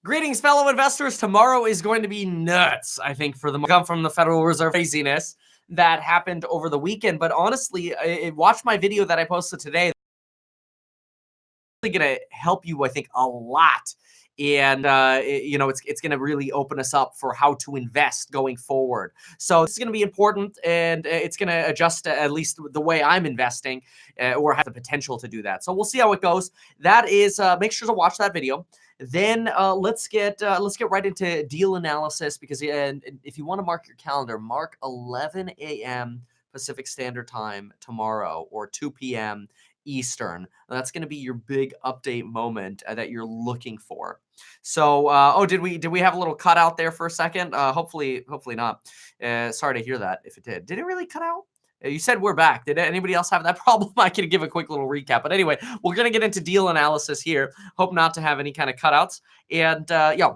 Greetings, fellow investors. Tomorrow is going to be nuts, I think, for the come from the Federal Reserve craziness that happened over the weekend. But honestly, watch my video that I posted today. It's going to help you, I think, a lot. And, it's going to really open us up for how to invest going forward. So this is going to be important, and it's going to adjust at least the way I'm investing or have the potential to do that. So we'll see how it goes. That is, make sure to watch that video. Then let's get right into deal analysis, because if you want to mark your calendar, mark 11 a.m. Pacific Standard Time tomorrow, or 2 p.m. Eastern. That's going to be your big update moment that you're looking for. So, did we have a little cutout there for a second? Hopefully not. Sorry to hear that. If it did it really cut out? You said we're back. Did anybody else have that problem? I can give a quick little recap. But anyway, we're going to get into deal analysis here. Hope not to have any kind of cutouts. And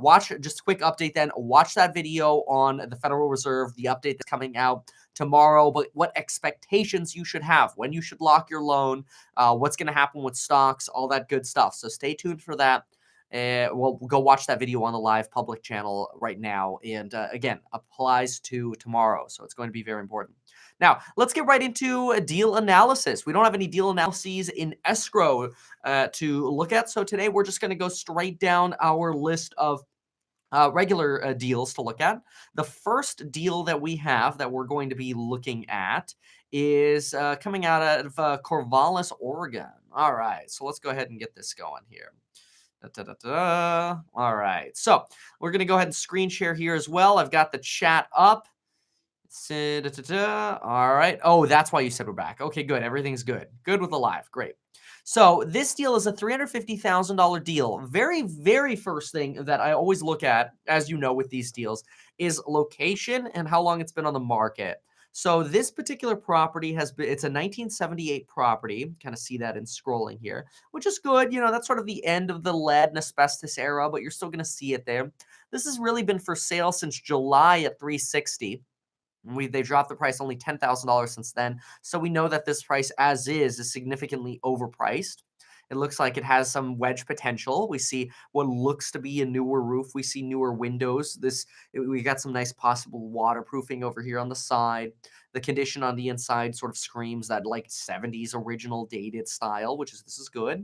watch, just a quick update then. Watch that video on the Federal Reserve, the update that's coming out tomorrow, but what expectations you should have, when you should lock your loan, what's going to happen with stocks, all that good stuff. So stay tuned for that. We'll go watch that video on the live public channel right now. And again, applies to tomorrow. So it's going to be very important. Now, let's get right into a deal analysis. We don't have any deal analyses in escrow to look at. So today we're just going to go straight down our list of regular deals to look at. The first deal that we have that we're going to be looking at is coming out of Corvallis, Oregon. All right, so let's go ahead and get this going here. All right, so we're going to go ahead and screen share here as well. I've got the chat up. All right. Oh, that's why you said we're back. Okay, good. Everything's good. Good with the live. Great. So this deal is a $350,000 deal. Very, very first thing that I always look at, as you know, with these deals, is location and how long it's been on the market. So this particular property it's a 1978 property. Kind of see that in scrolling here, which is good. You know, that's sort of the end of the lead and asbestos era, but you're still going to see it there. This has really been for sale since July at $360,000. They dropped the price only $10,000 since then. So we know that this price as is significantly overpriced. It looks like it has some wedge potential. We see what looks to be a newer roof. We see newer windows. We got some nice possible waterproofing over here on the side. The condition on the inside sort of screams that like 70s original dated style, this is good.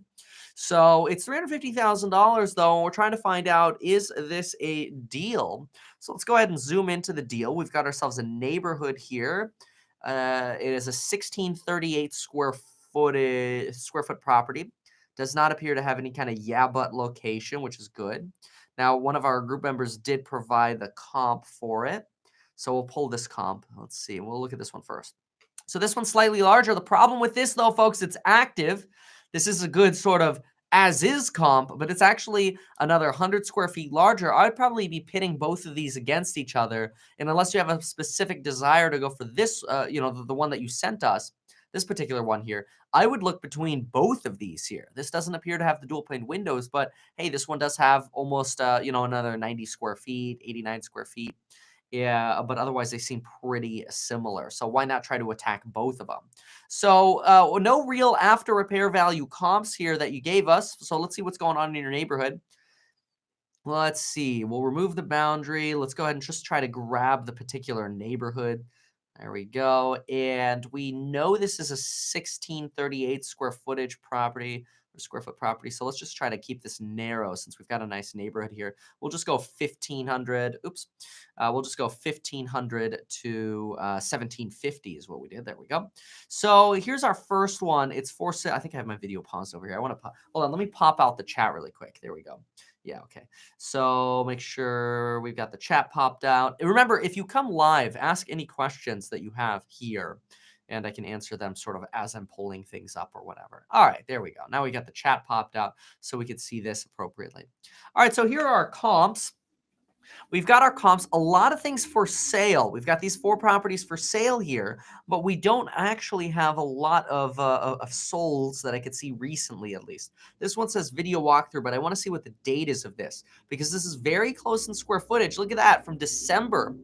So it's $350,000 though. We're trying to find out, is this a deal? So let's go ahead and zoom into the deal. We've got ourselves a neighborhood here. It is a 1638 square foot property. Does not appear to have any kind of but location, which is good. Now, one of our group members did provide the comp for it. So we'll pull this comp. Let's see. We'll look at this one first. So this one's slightly larger. The problem with this, though, folks, it's active. This is a good sort of as-is comp, but it's actually another 100 square feet larger. I'd probably be pitting both of these against each other. And unless you have a specific desire to go for this, the one that you sent us, this particular one here, I would look between both of these here. This doesn't appear to have the dual pane windows, but hey, this one does have almost, another 90 square feet, 89 square feet. Yeah, but otherwise they seem pretty similar. So why not try to attack both of them? So no real after repair value comps here that you gave us. So let's see what's going on in your neighborhood. Let's see. We'll remove the boundary. Let's go ahead and just try to grab the particular neighborhood. There we go. And we know this is a 1638 square foot property. So let's just try to keep this narrow since we've got a nice neighborhood here. We'll just go 1,500. Oops. We'll just go 1,500 to 1,750 is what we did. There we go. So here's our first one. It's for sale. I think I have my video paused over here. Hold on. Let me pop out the chat really quick. There we go. Yeah, okay. So make sure we've got the chat popped out. And remember, if you come live, ask any questions that you have here, and I can answer them sort of as I'm pulling things up or whatever. All right, there we go. Now we got the chat popped out so we can see this appropriately. All right, so here are our comps. We've got our comps, a lot of things for sale. We've got these 4 properties for sale here, but we don't actually have a lot of solds that I could see recently, at least. This one says video walkthrough, but I want to see what the date is of this, because this is very close in square footage. Look at that, from December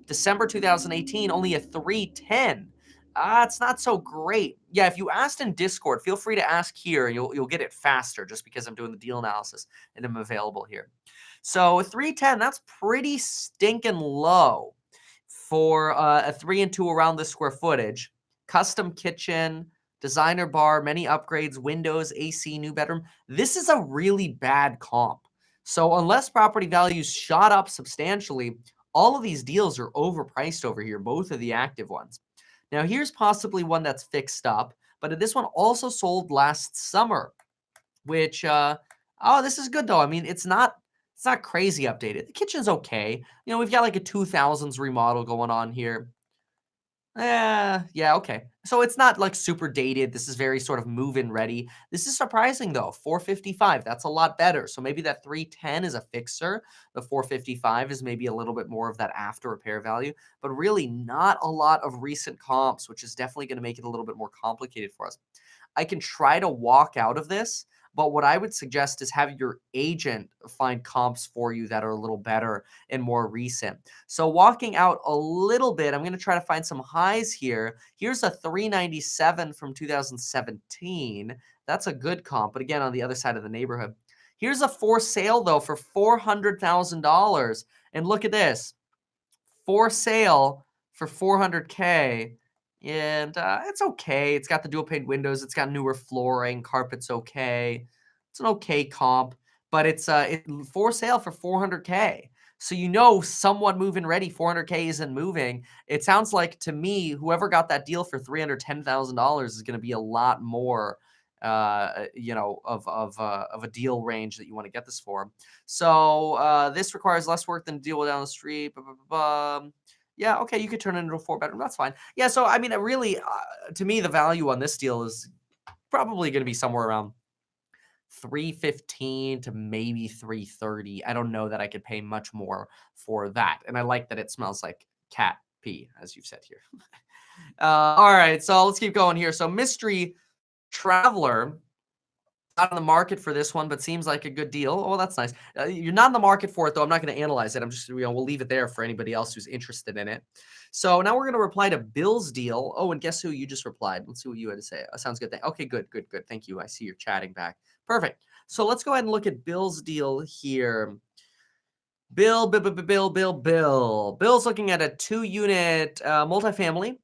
2018, only a 310. It's not so great. Yeah, if you asked in Discord, feel free to ask here. You'll get it faster just because I'm doing the deal analysis and I'm available here. So 310, that's pretty stinking low for a 3 and 2 around the square footage. Custom kitchen, designer bar, many upgrades, windows, AC, new bedroom. This is a really bad comp. So unless property values shot up substantially, all of these deals are overpriced over here, both of the active ones. Now here's possibly one that's fixed up, but this one also sold last summer, which oh, this is good though. I mean, it's not crazy updated. The kitchen's okay. You know, we've got like a 2000s remodel going on here. Yeah, okay. So it's not like super dated. This is very sort of move-in ready. This is surprising though. 455. That's a lot better. So maybe that 310 is a fixer. The 455 is maybe a little bit more of that after repair value, but really not a lot of recent comps, which is definitely going to make it a little bit more complicated for us. I can try to walk out of this, but what I would suggest is have your agent find comps for you that are a little better and more recent. So walking out a little bit, I'm going to try to find some highs here. Here's a 397 from 2017. That's a good comp, but again, on the other side of the neighborhood. Here's a for sale though for $400,000. And look at this. For sale for 400K. And it's okay. It's got the dual pane windows. It's got newer flooring. Carpet's okay. It's an okay comp, but it's for sale for 400K. So you know, somewhat move-in ready. 400K isn't moving. It sounds like to me, whoever got that deal for $310,000 is going to be a lot more, of a deal range that you want to get this for. So this requires less work than a deal down the street. Blah, blah, blah, blah. Yeah, okay, you could turn it into a 4-bedroom. That's fine. Yeah, so I mean, it really, to me, the value on this deal is probably going to be somewhere around 315 to maybe 330. I don't know that I could pay much more for that. And I like that it smells like cat pee, as you've said here. All right, so let's keep going here. So Mystery Traveler, not in the market for this one, but seems like a good deal. Oh, that's nice. You're not in the market for it, though. I'm not going to analyze it. I'm just, we'll leave it there for anybody else who's interested in it. So now we're going to reply to Bill's deal. Oh, and guess who you just replied? Let's see what you had to say. Sounds good. Okay, good. Thank you. I see you're chatting back. Perfect. So let's go ahead and look at Bill's deal here. Bill. Bill's looking at a 2-unit multifamily.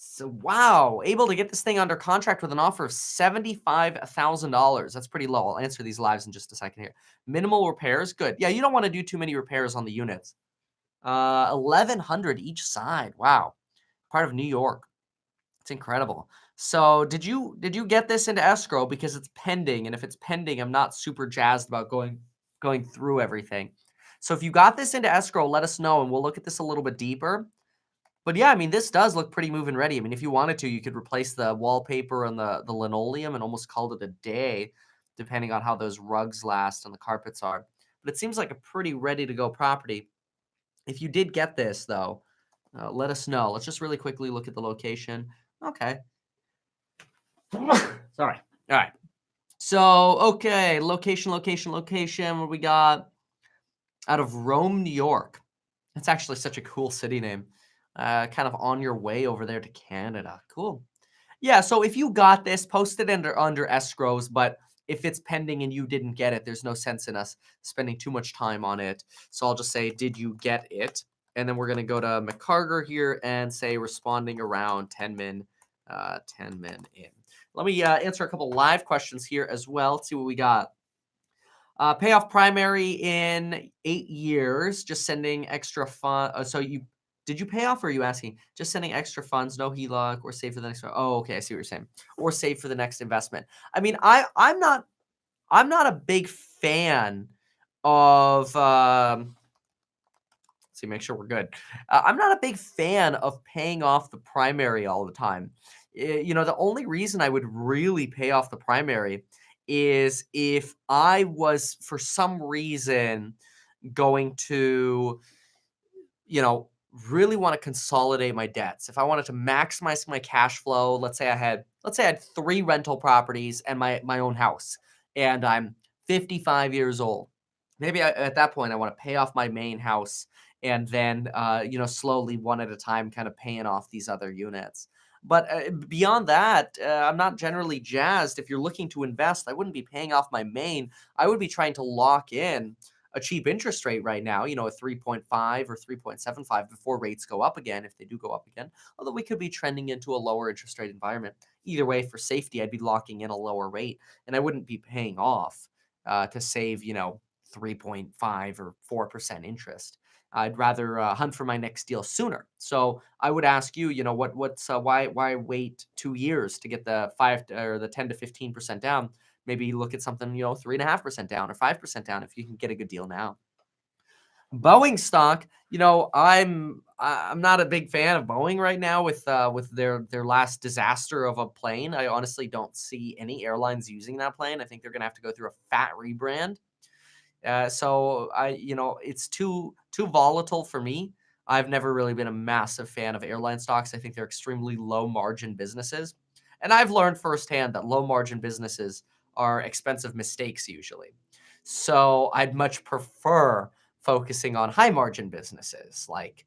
So wow, able to get this thing under contract with an offer of $75,000. That's pretty low. I'll answer these lives in just a second here. Minimal repairs, good. Yeah, you don't want to do too many repairs on the units. 1,100 each side. Wow, part of New York. It's incredible. So did you get this into escrow because it's pending? And if it's pending, I'm not super jazzed about going through everything. So if you got this into escrow, let us know and we'll look at this a little bit deeper. But yeah, I mean, this does look pretty move-in ready. I mean, if you wanted to, you could replace the wallpaper and the linoleum and almost call it a day, depending on how those rugs last and the carpets are. But it seems like a pretty ready-to-go property. If you did get this, though, let us know. Let's just really quickly look at the location. Okay. Sorry. All right. So, okay, location. What we got? Out of Rome, New York. That's actually such a cool city name. Kind of on your way over there to Canada. Cool. Yeah, so if you got this, post it under escrows, but if it's pending and you didn't get it, there's no sense in us spending too much time on it. So I'll just say, did you get it? And then we're going to go to McCarger here and say responding around 10 min in. Let me answer a couple live questions here as well. Let's see what we got. Pay off primary in 8 years, just sending extra fund. So did you pay off or are you asking? Just sending extra funds, no HELOC, or save for the next. Oh, okay, I see what you're saying. Or save for the next investment. I mean, I'm not a big fan of let's see, make sure we're good. I'm not a big fan of paying off the primary all the time. The only reason I would really pay off the primary is if I was for some reason going to, really want to consolidate my debts. If I wanted to maximize my cash flow, let's say I had 3 rental properties and my own house, and I'm 55 years old. Maybe at that point I want to pay off my main house and then slowly one at a time kind of paying off these other units. But beyond that, I'm not generally jazzed. If you're looking to invest, I wouldn't be paying off my main. I would be trying to lock in a cheap interest rate right now, a 3.5 or 3.75 before rates go up again, if they do go up again. Although we could be trending into a lower interest rate environment. Either way, for safety, I'd be locking in a lower rate and I wouldn't be paying off to save, 3.5 or 4% interest. I'd rather hunt for my next deal sooner. So I would ask you, why wait 2 years to get the 10 to 15% down? Maybe look at something, 3.5% down or 5% down if you can get a good deal now. Boeing stock, I'm not a big fan of Boeing right now with their last disaster of a plane. I honestly don't see any airlines using that plane. I think they're gonna have to go through a fat rebrand. So it's too volatile for me. I've never really been a massive fan of airline stocks. I think they're extremely low margin businesses, and I've learned firsthand that low margin businesses are expensive mistakes usually. So I'd much prefer focusing on high margin businesses like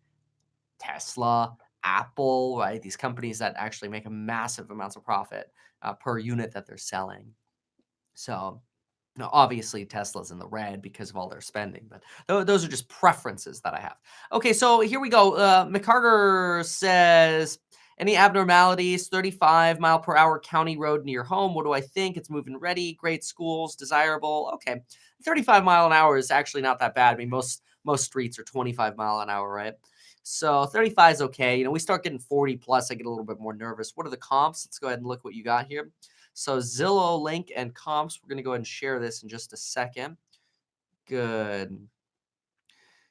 Tesla, Apple, right? These companies that actually make a massive amounts of profit per unit that they're selling. So now, obviously, Tesla's in the red because of all their spending, but those are just preferences that I have. Okay, so here we go. McCarter says, any abnormalities? 35 mile per hour county road near home. What do I think? It's moving ready. Great schools, desirable. Okay, 35 mile an hour is actually not that bad. I mean, most streets are 25 mile an hour, right? So 35 is okay. We start getting 40 plus, I get a little bit more nervous. What are the comps? Let's go ahead and look what you got here. So Zillow link and comps, we're going to go ahead and share this in just a second. Good.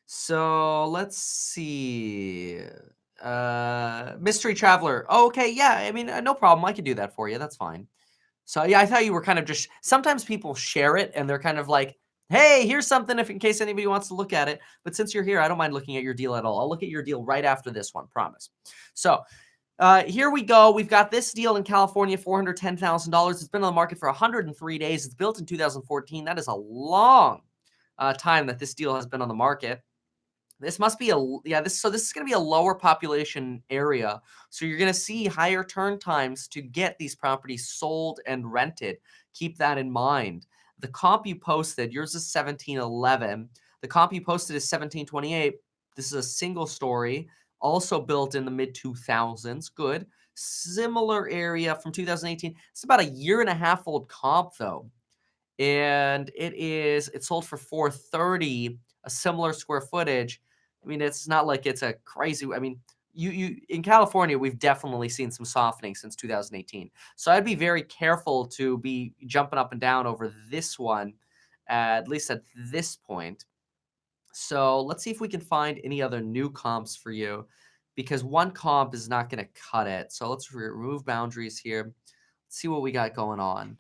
So let's see. Mystery Traveler. Oh, okay, yeah, I mean, no problem. I can do that for you. That's fine. So yeah, I thought you were kind of just, sometimes people share it and they're kind of like, hey, here's something if in case anybody wants to look at it. But since you're here, I don't mind looking at your deal at all. I'll look at your deal right after this one, promise. So here we go. We've got this deal in California, $410,000. It's been on the market for 103 days. It's built in 2014. That is a long time that this deal has been on the market. This must be this is going to be a lower population area. So you're going to see higher turn times to get these properties sold and rented. Keep that in mind. The comp you posted, yours is 1711. The comp you posted is 1728. This is a single story, also built in the mid 2000s. Good. Similar area from 2018. It's about a year and a half old comp though. And it sold for 430, a similar square footage. I mean, it's not like it's a crazy, I mean, you in California, we've definitely seen some softening since 2018. So I'd be very careful to be jumping up and down over this one, at least at this point. So let's see if we can find any other new comps for you, because one comp is not going to cut it. So let's remove boundaries here. Let's see what we got going on.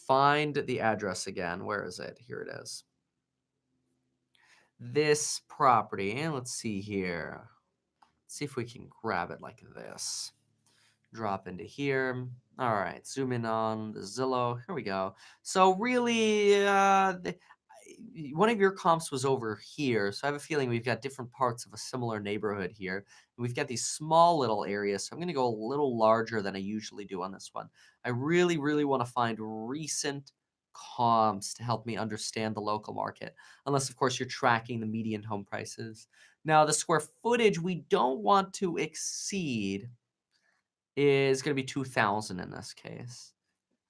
Find the address again. Where is it? Here it is. This property. And let's see here. Let's see if we can grab it like this. Drop into here. All right. Zoom in on the Zillow. Here we go. So really, one of your comps was over here. So I have a feeling we've got different parts of a similar neighborhood here. And we've got these small little areas. So I'm going to go a little larger than I usually do on this one. I really, really want to find recent comps to help me understand the local market. Unless, of course, you're tracking the median home prices. Now, the square footage we don't want to exceed is going to be 2,000 in this case.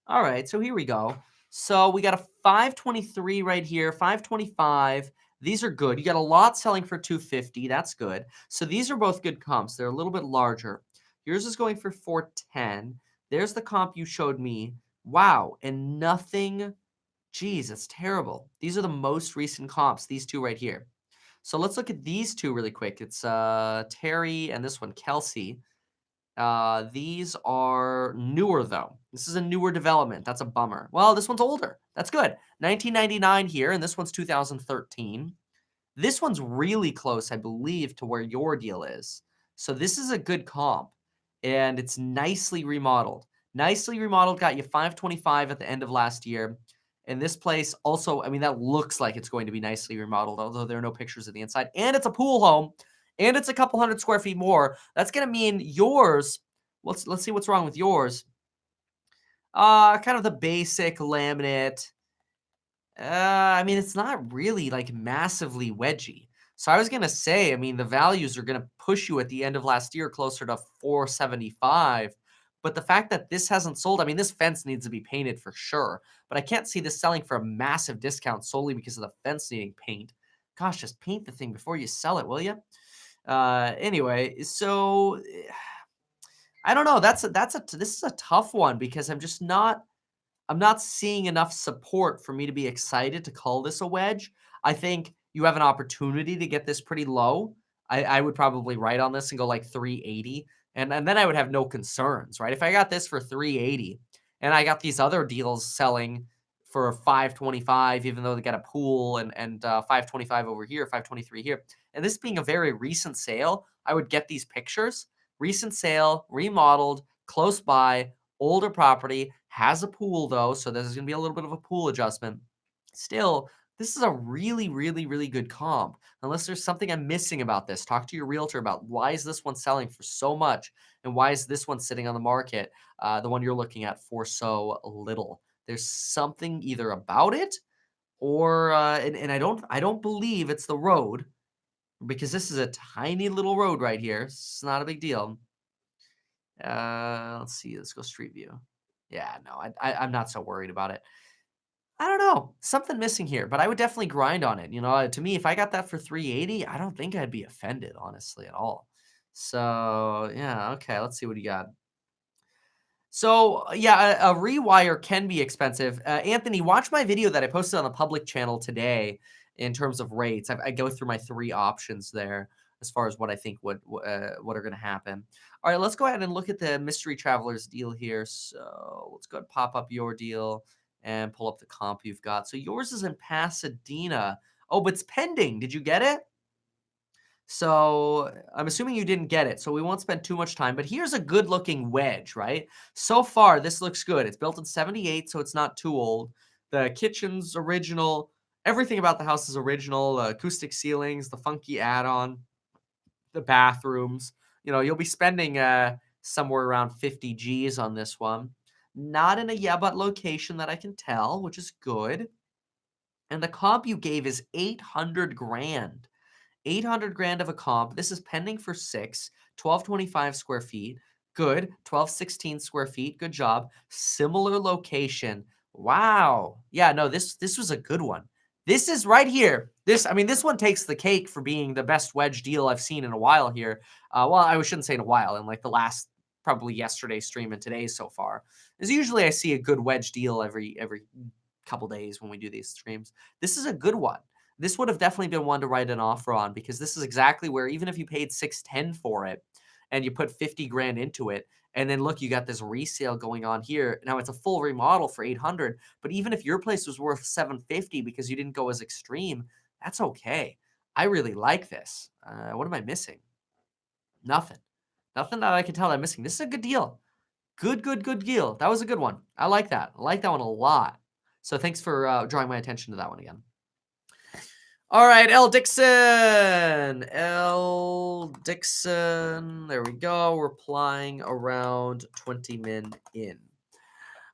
All right, so here we go. So we got a 523 right here, 525. These are good. You got a lot selling for 250. That's good. So these are both good comps. They're a little bit larger. Yours is going for 410. There's the comp you showed me. Wow, and nothing. Geez, that's terrible. These are the most recent comps, these two right here. So let's look at these two really quick. It's Terry and this one, Kelsey. These are newer though. This is a newer development. That's a bummer. Well, this one's older. That's good. 1999 here, and this one's 2013. This one's really close, I believe, to where your deal is. So this is a good comp, and it's nicely remodeled. Nicely remodeled, got you 525 at the end of last year. And this place also, I mean, that looks like it's going to be nicely remodeled, although there are no pictures of the inside. And it's a pool home, and it's a couple hundred square feet more. That's going to mean yours, let's see what's wrong with yours. Kind of the basic laminate. I mean, it's not really like massively wedgy. So I was gonna say, I mean, the values are gonna push you at the end of last year closer to 475. But the fact that this hasn't sold, I mean, this fence needs to be painted for sure. But I can't see this selling for a massive discount solely because of the fence needing paint. Gosh, just paint the thing before you sell it, will you? Anyway, so I don't know. This is a tough one because I'm not seeing enough support for me to be excited to call this a wedge. I think you have an opportunity to get this pretty low. I would probably write on this and go like 380, and then I would have no concerns, right? If I got this for 380 and I got these other deals selling for 525, even though they got a pool and 525 over here, 523 here, and this being a very recent sale, I would get these pictures. Recent sale, remodeled, close by, older property, has a pool though, so there's gonna be a little bit of a pool adjustment. Still, this is a really, really, really good comp. Unless there's something I'm missing about this, talk to your realtor about why is this one selling for so much and why is this one sitting on the market, the one you're looking at, for so little. There's something either about it or and I don't believe it's the road because this is a tiny little road right here. It's not a big deal. Let's see. Let's go street view. Yeah, no, I'm not so worried about it. I don't know, something missing here, but I would definitely grind on it. You know, to me, if I got that for 380, I don't think I'd be offended, honestly, at all. So yeah, okay. Let's see what you got. So yeah, a rewire can be expensive. Anthony, watch my video that I posted on the public channel today in terms of rates. I go through my three options there as far as what I think what are going to happen. All right, let's go ahead and look at the mystery travelers deal here. So let's go ahead and pop up your deal and pull up the comp you've got. So yours is in Pasadena. Oh, but it's pending. Did you get it? So I'm assuming you didn't get it, so we won't spend too much time. But here's a good looking wedge, right? So far, this looks good. It's built in 78, so it's not too old. The kitchen's original. Everything about the house is original. Acoustic ceilings, the funky add-on, the bathrooms. You know, you'll be spending somewhere around 50 G's on this one. Not in a yeah but location that I can tell, which is good. And the comp you gave is 800 grand. 800 grand of a comp. This is pending for 1225 square feet. Good. 1216 square feet. Good job. Similar location. Wow. Yeah, no, this was a good one. This is right here. I mean, this one takes the cake for being the best wedge deal I've seen in a while here. Well, I shouldn't say in a while, in like the last probably yesterday's stream and today's so far. Is usually I see a good wedge deal every couple days when we do these streams. This is a good one. This would have definitely been one to write an offer on because this is exactly where even if you paid 610 for it and you put 50 grand into it, and then look, you got this resale going on here. Now it's a full remodel for 800, but even if your place was worth 750 because you didn't go as extreme, that's okay. I really like this. What am I missing? Nothing. Nothing that I can tell I'm missing. This is a good deal. Good deal. That was a good one. I like that. I like that one a lot. So thanks for drawing my attention to that one again. All right, L. Dixon. L. Dixon. There we go. Replying around 20 min in.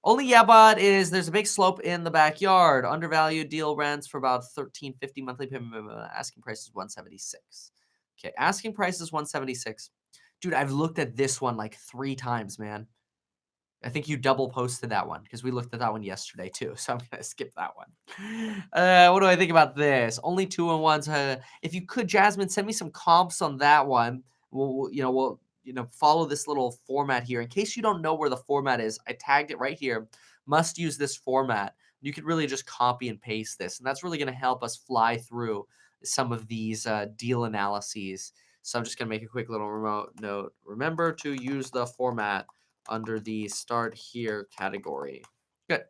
Only yeah, but is there's a big slope in the backyard. Undervalued deal rents for about 1350 monthly payment. Asking price is 176. Okay, asking price is 176. Dude, I've looked at this one like 3 times, man. I think you double posted that one because we looked at that one yesterday too. So I'm gonna skip that one. What do I think about this? Only 2-and-1s. If you could, Jasmine, send me some comps on that one. We'll follow this little format here. In case you don't know where the format is, I tagged it right here. Must use this format. You could really just copy and paste this, and that's really going to help us fly through some of these deal analyses. So I'm just going to make a quick little remote note. Remember to use the format under the start here category. Good.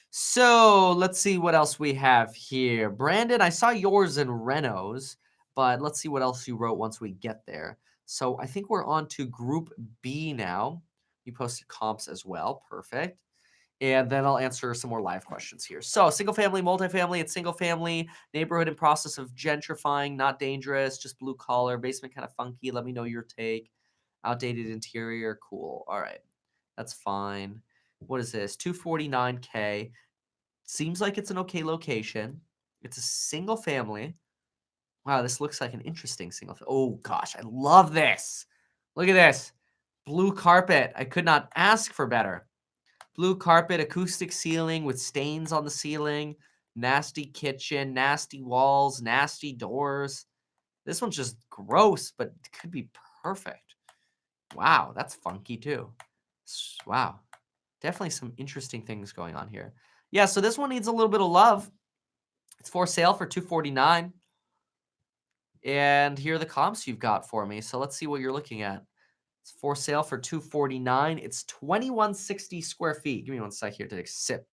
So let's see what else we have here. Brandon, I saw yours in Renos, but let's see what else you wrote once we get there. So I think we're on to Group B now. You posted comps as well. Perfect. And then I'll answer some more live questions here. So single family, multifamily, it's single family, neighborhood in process of gentrifying, not dangerous, just blue collar, basement kind of funky. Let me know your take. Outdated interior, cool. All right, that's fine. What is this? 249K. Seems like it's an okay location. It's a single family. Wow, this looks like an interesting oh gosh, I love this. Look at this. Blue carpet. I could not ask for better. Blue carpet, acoustic ceiling with stains on the ceiling, nasty kitchen, nasty walls, nasty doors. This one's just gross, but it could be perfect. Wow, that's funky too. Wow. Definitely some interesting things going on here. Yeah, so this one needs a little bit of love. It's for sale for 249. And here are the comps you've got for me. So let's see what you're looking at. It's for sale for 249. It's 2160 square feet. Give me one sec here to take a sip.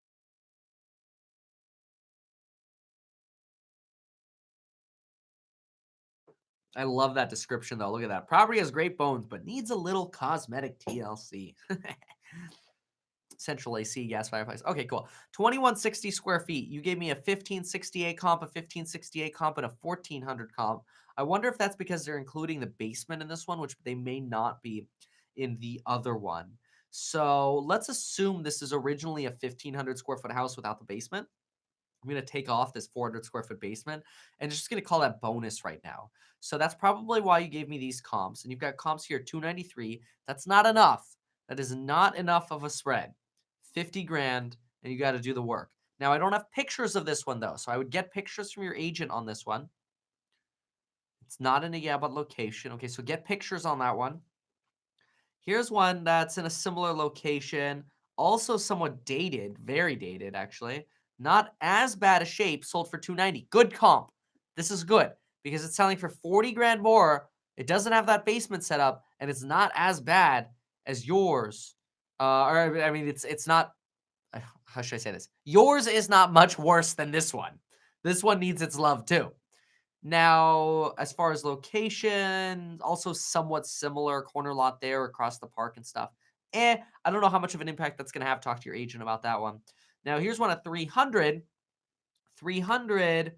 I love that description though. Look at that. Property has great bones, but needs a little cosmetic TLC. Central AC, gas fireplace. Okay, cool. 2160 square feet. You gave me a 1568 comp, a 1568 comp, and a 1400 comp. I wonder if that's because they're including the basement in this one, which they may not be in the other one. So let's assume this is originally a 1500 square foot house without the basement. I'm going to take off this 400 square foot basement and just going to call that bonus right now. So that's probably why you gave me these comps. And you've got comps here 293. That's not enough. That is not enough of a spread. 50 grand, and you got to do the work. Now, I don't have pictures of this one though. So I would get pictures from your agent on this one. It's not in a yeah, but location. Okay, so get pictures on that one. Here's one that's in a similar location, also somewhat dated, very dated actually. Not as bad a shape, sold for 290. Good comp. This is good because it's selling for 40 grand more. It doesn't have that basement set up, and it's not as bad as yours. Or I mean, it's not. How should I say this? Yours is not much worse than this one. This one needs its love too. Now, as far as location, also somewhat similar corner lot there across the park and stuff. I don't know how much of an impact that's going to have. Talk to your agent about that one. Now, here's one at 300. 300,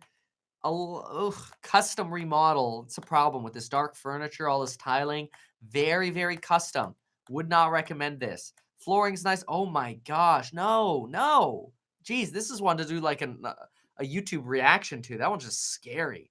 custom remodel. It's a problem with this dark furniture, all this tiling. Very, very custom. Would not recommend this. Flooring's nice. Oh my gosh. No, no. Geez, this is one to do like a YouTube reaction to. That one's just scary.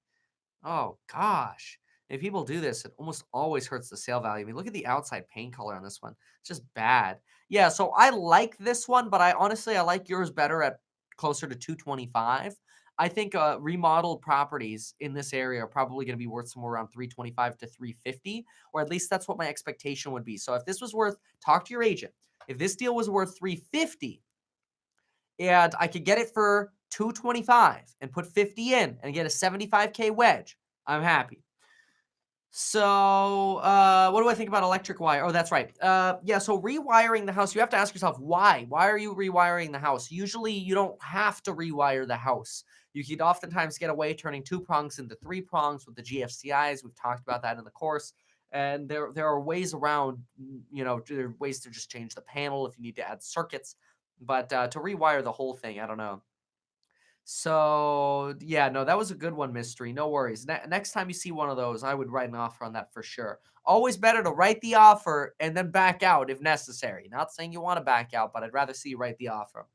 Oh gosh. If people do this, it almost always hurts the sale value. I mean, look at the outside paint color on this one. It's just bad. Yeah, so I like this one, but I like yours better at closer to 225. I think remodeled properties in this area are probably going to be worth somewhere around 325 to 350, or at least that's what my expectation would be. So if this was worth, talk to your agent. If this deal was worth 350, and I could get it for 225 and put 50 in and get a 75K wedge, I'm happy. So, what do I think about electric wire? Oh, that's right. Yeah, so rewiring the house, you have to ask yourself, why? Why are you rewiring the house? Usually, you don't have to rewire the house. You could oftentimes get away turning 2 prongs into 3 prongs with the GFCIs. We've talked about that in the course. And there are ways around, there are ways to just change the panel if you need to add circuits. But to rewire the whole thing, I don't know. So, yeah, no, that was a good one, Mystery. No worries. Next time you see one of those, I would write an offer on that for sure. Always better to write the offer and then back out if necessary. Not saying you want to back out, but I'd rather see you write the offer.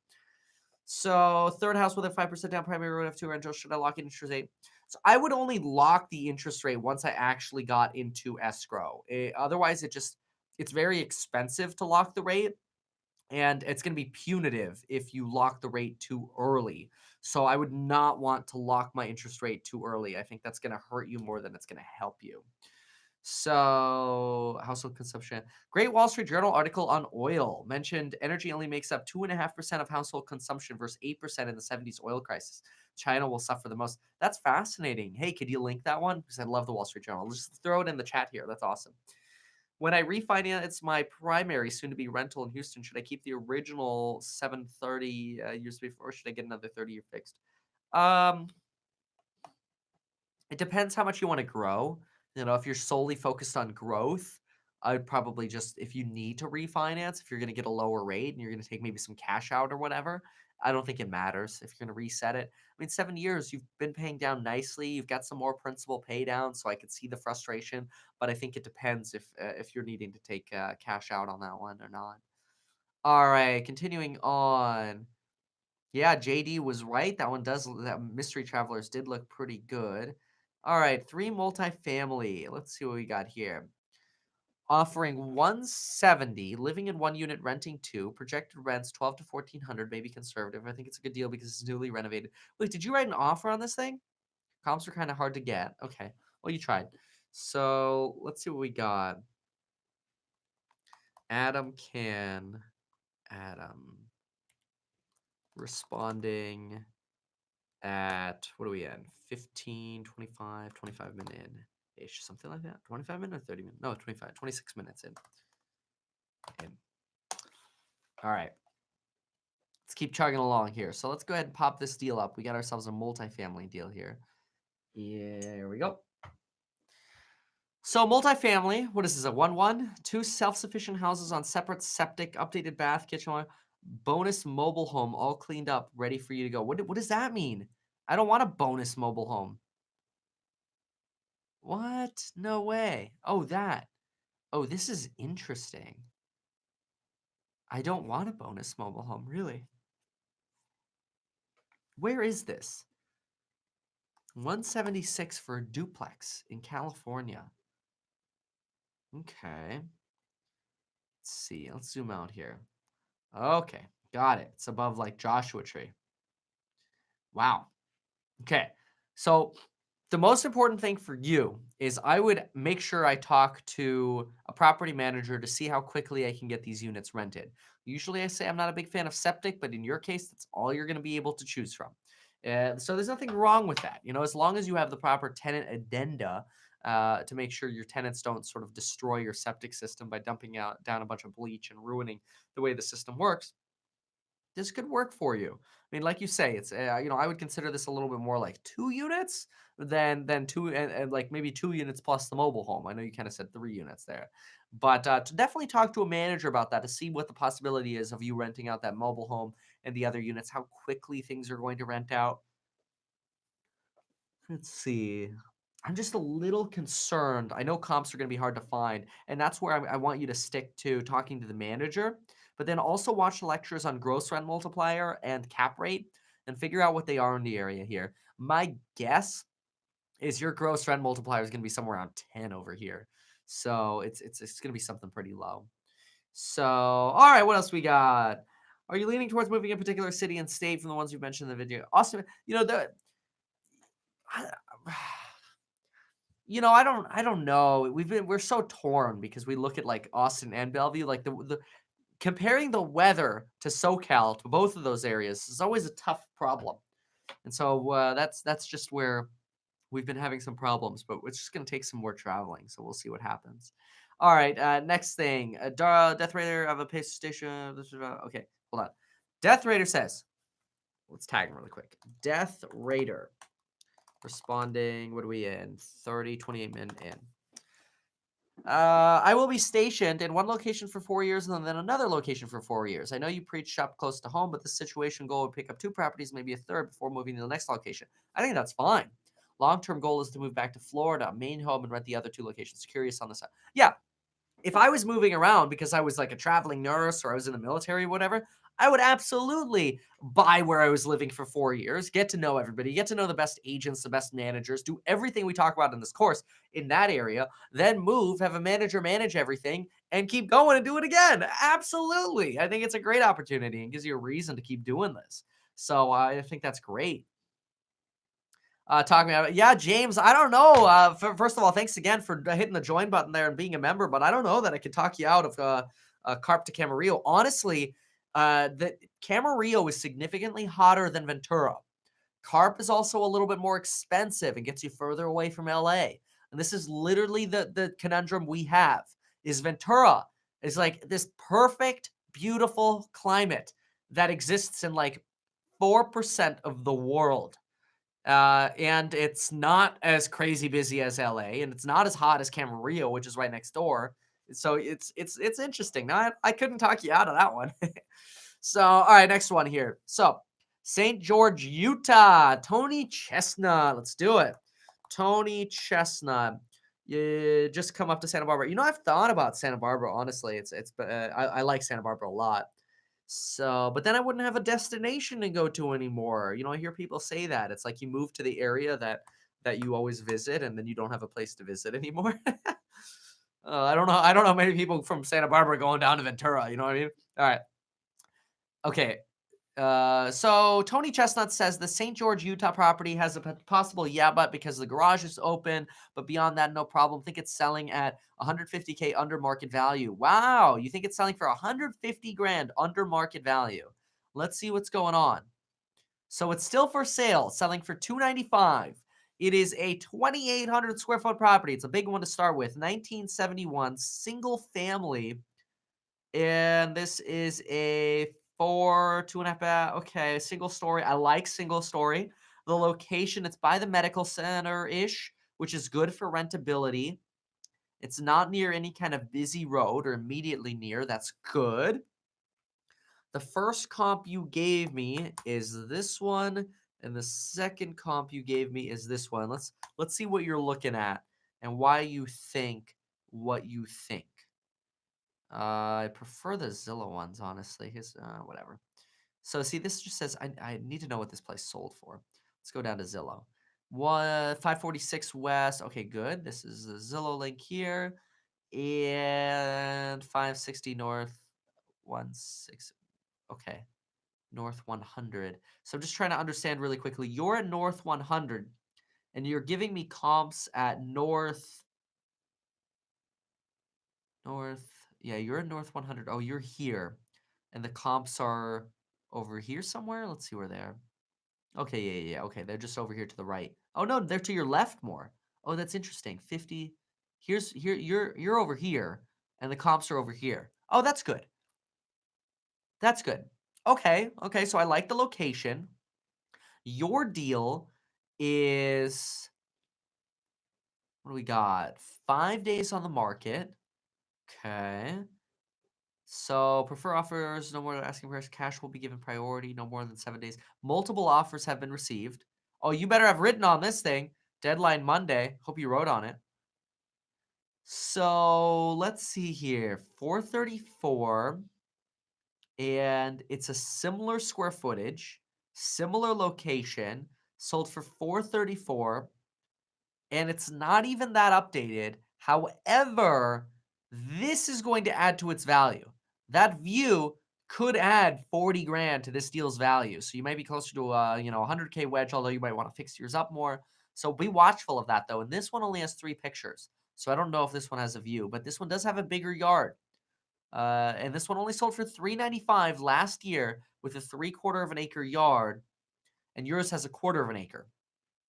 So, third house with a 5% down primary road F2 rental. Should I lock in interest rate? So, I would only lock the interest rate once I actually got into escrow. Otherwise, it's very expensive to lock the rate. And it's going to be punitive if you lock the rate too early. So I would not want to lock my interest rate too early. I think that's going to hurt you more than it's going to help you. So, household consumption. Great Wall Street Journal article on oil mentioned energy only makes up 2.5% of household consumption versus 8% in the 70s oil crisis. China will suffer the most. That's fascinating. Hey, could you link that one? Because I love the Wall Street Journal. Just throw it in the chat here. That's awesome. When I refinance my primary, soon to be rental in Houston, should I keep the original 730 years before, or should I get another 30-year fixed? It depends how much you want to grow. If you're solely focused on growth, I'd probably just, if you need to refinance, if you're going to get a lower rate and you're going to take maybe some cash out or whatever, I don't think it matters if you're going to reset it. I mean, 7 years, you've been paying down nicely. You've got some more principal pay down, so I could see the frustration. But I think it depends if you're needing to take cash out on that one or not. All right, continuing on. Yeah, JD was right. That one does, that Mystery Travelers did look pretty good. All right, 3 multifamily. Let's see what we got here. Offering 170, living in 1 unit, renting 2, projected rents 12 to 1400, maybe conservative. I think it's a good deal because it's newly renovated. Wait, did you write an offer on this thing? Comps are kind of hard to get. Okay. Well, you tried. So let's see what we got. Adam can. Adam responding at, what are we at? 15, 25, 25 minute ish, something like that. 25 minutes or 30 minutes? No, 25, 26 minutes in. All right. Let's keep chugging along here. So let's go ahead and pop this deal up. We got ourselves a multifamily deal here. Yeah, here we go. So multifamily, what is this, a 1-1? 2 self-sufficient houses on separate septic, updated bath, kitchen, bonus mobile home, all cleaned up, ready for you to go. What does that mean? I don't want a bonus mobile home. What? No way. Oh, that. Oh, this is interesting. I don't want a bonus mobile home, really. Where is this? 176 for a duplex in California. Okay. Let's see. Let's zoom out here. Okay. Got it. It's above like Joshua Tree. Wow. Okay. So the most important thing for you is I would make sure I talk to a property manager to see how quickly I can get these units rented. Usually I say I'm not a big fan of septic, but in your case, that's all you're going to be able to choose from. So there's nothing wrong with that. You know, as long as you have the proper tenant addenda to make sure your tenants don't sort of destroy your septic system by dumping out down a bunch of bleach and ruining the way the system works, this could work for you. I mean, like you say, it's you know, I would consider this a little bit more like 2 units than 2 and like maybe 2 units plus the mobile home. I know you kind of said 3 units there. But to definitely talk to a manager about that to see what the possibility is of you renting out that mobile home and the other units, how quickly things are going to rent out. Let's see. I'm just a little concerned. I know comps are going to be hard to find, and that's where I want you to stick to talking to the manager, but then also watch the lectures on gross rent multiplier and cap rate and figure out what they are in the area here. My guess is your gross rent multiplier is going to be somewhere around 10 over here. So it's going to be something pretty low. So, all right, what else we got? Are you leaning towards moving a particular city and state from the ones you mentioned in the video? Austin, you know, I, you know, I don't know. We're so torn because we look at like Austin and Bellevue, like the comparing the weather to SoCal to both of those areas is always a tough problem. And so that's just where we've been having some problems, but it's just going to take some more traveling. So we'll see what happens. All right, next thing, Death Raider of a pace station. Okay, hold on. Death Raider says, let's tag him really quick. Death Raider. Responding, what are we in? 30, 28 minutes in. I will be stationed in one location for 4 years and then another location for 4 years. I know you preach shop close to home, but the situation goal would pick up 2 properties, maybe a third before moving to the next location. I think that's fine. Long-term goal is to move back to Florida, main home, and rent the other 2 locations. Curious on this. Yeah, if I was moving around because I was like a traveling nurse or I was in the military or whatever, I would absolutely buy where I was living for 4 years, get to know everybody, get to know the best agents, the best managers, do everything we talk about in this course in that area, then move, have a manager manage everything, and keep going and do it again. Absolutely. I think it's a great opportunity and gives you a reason to keep doing this. So I think that's great. Talking about it. Yeah, James, I don't know. First of all, thanks again for hitting the join button there and being a member, but I don't know that I could talk you out of Carp to Camarillo. Honestly, the Camarillo is significantly hotter than Ventura. Carp is also a little bit more expensive and gets you further away from LA. And this is literally the conundrum we have is Ventura is like this perfect, beautiful climate that exists in like 4% of the world. And it's not as crazy busy as LA, and it's not as hot as Camarillo, which is right next door. So it's interesting. Now I couldn't talk you out of that one. So all right, next one here. So St. George, Utah, Tony Chestnut. Let's do it. Tony Chestnut. You just come up to Santa Barbara. You know, I've thought about Santa Barbara. Honestly, I like Santa Barbara a lot. So, but then I wouldn't have a destination to go to anymore. You know, I hear people say that. It's like you move to the area that you always visit, and then you don't have a place to visit anymore. I don't know. I don't know many people from Santa Barbara going down to Ventura. You know what I mean? All right. Okay. So Tony Chestnut says the St. George, Utah property has a possible yeah, but because the garage is open, but beyond that, no problem. Think it's selling at 150K under market value. Wow, you think it's selling for 150 grand under market value? Let's see what's going on. So it's still for sale, selling for 295. It is a 2,800 square foot property. It's a big one to start with. 1971 single family. And this is a 2.5 bath. Okay, single story. I like single story. The location, it's by the medical center-ish, which is good for rentability. It's not near any kind of busy road or immediately near. That's good. The first comp you gave me is this one, and the second comp you gave me is this one. Let's see what you're looking at and why you think what you think. I prefer the Zillow ones, honestly. Whatever. So see, this just says I need to know what this place sold for. Let's go down to Zillow. 546 West. Okay, good. This is the Zillow link here. And 560 North 16. Okay. North 100. So I'm just trying to understand really quickly. You're at North 100 and you're giving me comps at North. Yeah, you're in North 100. Oh, you're here. And the comps are over here somewhere. Let's see where they are. Okay, yeah. Okay, they're just over here to the right. Oh no, they're to your left more. Oh, that's interesting. 50. You're over here, and the comps are over here. Oh, that's good. That's good. Okay. So I like the location. Your deal is what do we got? 5 days on the market. Okay. So prefer offers, no more than asking price. Cash will be given priority, no more than 7 days. Multiple offers have been received. Oh, you better have written on this thing. Deadline Monday. Hope you wrote on it. So let's see here. 434. And it's a similar square footage, similar location, sold for 434. And it's not even that updated. However, this is going to add to its value. That view could add 40 grand to this deal's value. So you might be closer to a 100K wedge, although you might want to fix yours up more. So be watchful of that though. And this one only has 3 pictures. So I don't know if this one has a view, but this one does have a bigger yard. And this one only sold for $395 last year with a 3/4 of an acre yard, and yours has a 1/4 of an acre.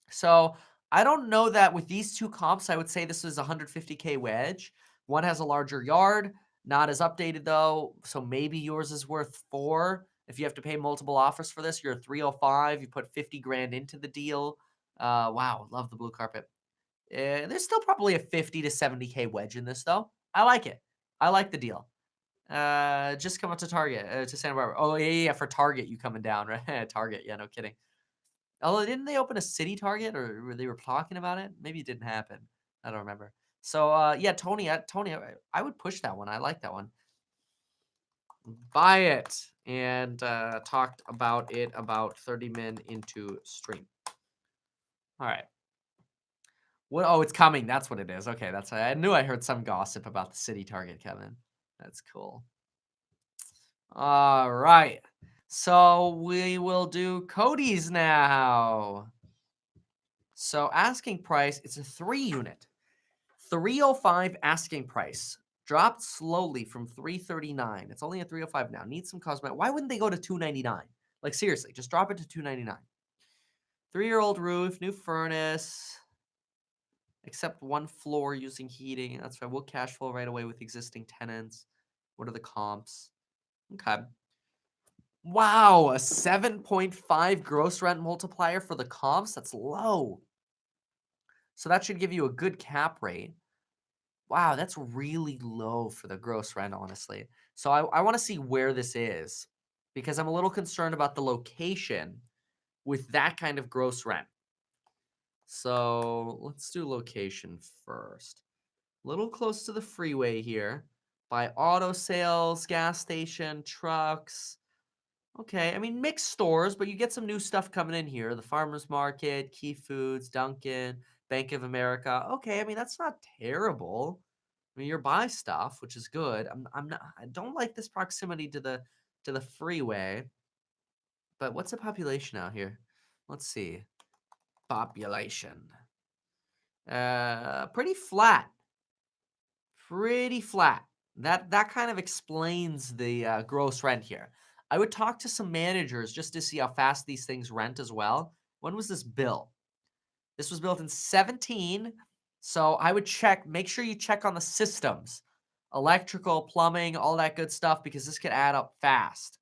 So I don't know that with these two comps, I would say this is a 150K wedge. One has a larger yard, not as updated though. So maybe yours is worth 4. If you have to pay multiple offers for this, you're at 305. You put 50 grand into the deal. Wow, love the blue carpet. There's still probably a 50 to 70K wedge in this though. I like it. I like the deal. Just come up to Target, to Santa Barbara. Oh yeah. For Target, you coming down, right? Target, yeah, no kidding. Although, didn't they open a city Target, or they were talking about it? Maybe it didn't happen. I don't remember. So, yeah, Tony, I would push that one. I like that one. Buy it and talked about it about 30 min into stream. All right. What? Oh, it's coming. That's what it is. Okay, I knew I heard some gossip about the city Target, Kevin. That's cool. All right. So we will do Cody's now. So asking price, it's a 3 unit. 305 asking price. Dropped slowly from 339. It's only at 305 now. Needs some cosmetic. Why wouldn't they go to 299? Like seriously, just drop it to 299. 3-year-old roof, new furnace. Except one floor using heating. That's right. We'll cash flow right away with existing tenants. What are the comps? Okay. Wow, a 7.5 gross rent multiplier for the comps? That's low. So that should give you a good cap rate. Wow, that's really low for the gross rent, honestly. So I want to see where this is because I'm a little concerned about the location with that kind of gross rent. So let's do location first. A little close to the freeway here by auto sales, gas station, trucks. Okay, I mean, mixed stores, but you get some new stuff coming in here. The Farmers Market, Key Foods, Dunkin', Bank of America. Okay, I mean, that's not terrible. I mean, you're buy stuff, which is good. I'm not. I don't like this proximity to the freeway. But what's the population out here? Let's see. Population. Pretty flat. Pretty flat. That kind of explains the gross rent here. I would talk to some managers just to see how fast these things rent as well. When was this built? This was built in 17. So I would check, make sure you check on the systems, electrical, plumbing, all that good stuff, because this could add up fast.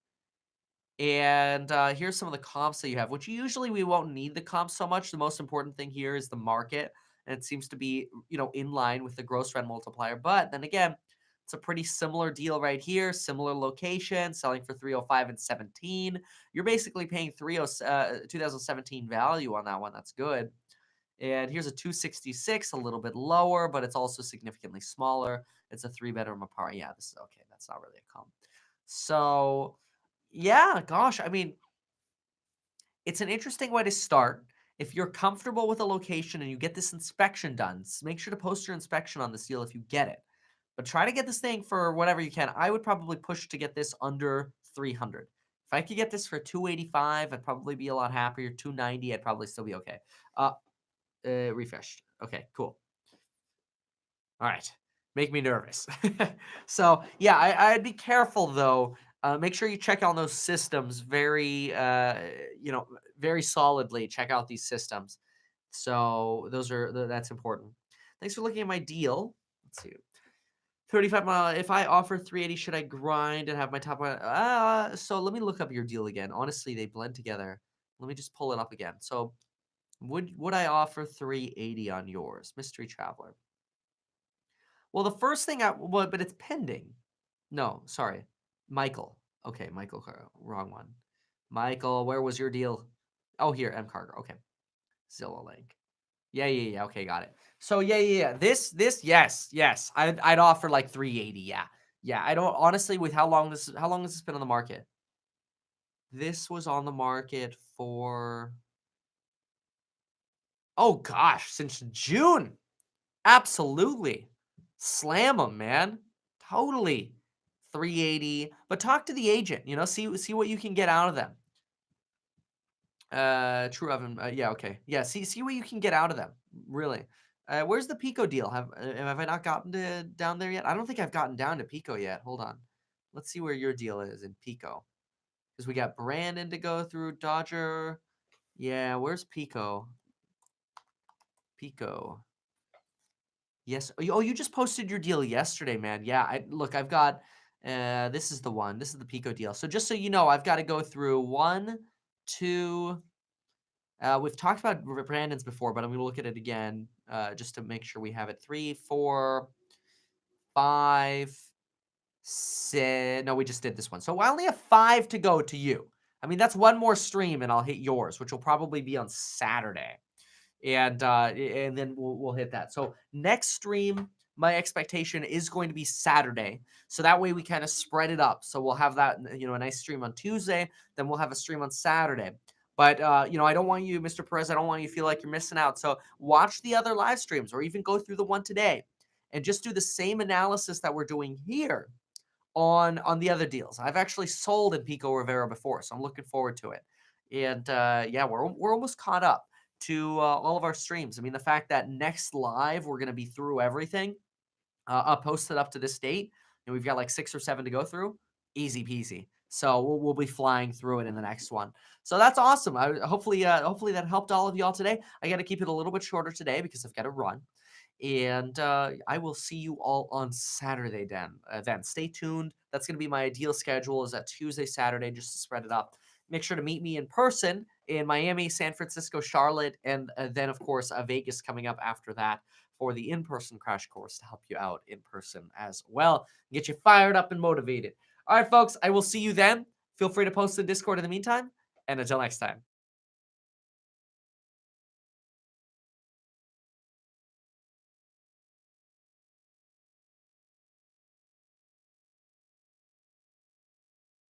And here's some of the comps that you have, which usually we won't need the comps so much. The most important thing here is the market, and it seems to be, in line with the gross rent multiplier. But then again, it's a pretty similar deal right here, similar location, selling for 305 and 17. You're basically paying 2017 value on that one. That's good. And here's a 266, a little bit lower, but it's also significantly smaller. It's a 3-bedroom apartment. Yeah, this is okay. That's not really a comp. So, yeah, gosh, I mean, it's an interesting way to start. If you're comfortable with a location and you get this inspection done, make sure to post your inspection on this deal if you get it. But try to get this thing for whatever you can. I would probably push to get this under 300. If I could get this for 285, I'd probably be a lot happier. 290, I'd probably still be okay. Uh, Refreshed. Okay, cool. All right. Make me nervous. So, yeah, I'd be careful, though. Make sure you check on those systems very solidly. Check out these systems. So that's important. Thanks for looking at my deal. Let's see. 35 mile. If I offer 380, should I grind and have my top one? So let me look up your deal again. Honestly, they blend together. Let me just pull it up again. So would I offer 380 on yours, Mystery Traveler? Well, the first thing but it's pending. No, sorry. Michael. Okay, Michael, wrong one. Michael, where was your deal? Oh, here, M Cargo. Okay. Zillow link. Yeah. Okay, got it. So yeah. Yes. I'd offer like 380. Yeah. Yeah, I don't honestly with how long has this been on the market? This was on the market for oh gosh, since June. Absolutely. Slam them, man. Totally. 380. But talk to the agent, see what you can get out of them. True oven. Yeah, okay. Yeah, see what you can get out of them. Really. Where's the Pico deal? Have I not gotten down there yet? I don't think I've gotten down to Pico yet. Hold on. Let's see where your deal is in Pico. Because we got Brandon to go through, Dodger. Yeah, where's Pico? Pico. Yes. Oh, you just posted your deal yesterday, man. Yeah, I've got this is the one. This is the Pico deal. So just so you know, I've got to go through 1, 2. We've talked about Brandon's before, but I'm going to look at it again just to make sure we have it. 3, 4, 5, 6. No, we just did this one. So I only have 5 to go to you. I mean, that's one more stream, and I'll hit yours, which will probably be on Saturday. And then we'll hit that. So next stream, my expectation is going to be Saturday. So that way we kind of spread it up. So we'll have that, a nice stream on Tuesday. Then we'll have a stream on Saturday. But I don't want you, Mr. Perez, I don't want you to feel like you're missing out. So watch the other live streams or even go through the one today and just do the same analysis that we're doing here on the other deals. I've actually sold in Pico Rivera before, so I'm looking forward to it. And yeah, we're almost caught up to all of our streams. I mean, the fact that next live we're going to be through everything, I'll post it up to this date, and we've got like 6 or 7 to go through. Easy peasy. So we'll be flying through it in the next one. So that's awesome. Hopefully that helped all of y'all today. I got to keep it a little bit shorter today because I've got to run. And I will see you all on Saturday then stay tuned. That's going to be my ideal schedule is that Tuesday, Saturday, just to spread it up. Make sure to meet me in person in Miami, San Francisco, Charlotte, and then, of course, Vegas coming up after that for the in-person crash course to help you out in person as well. Get you fired up and motivated. All right, folks, I will see you then. Feel free to post in Discord in the meantime. And until next time.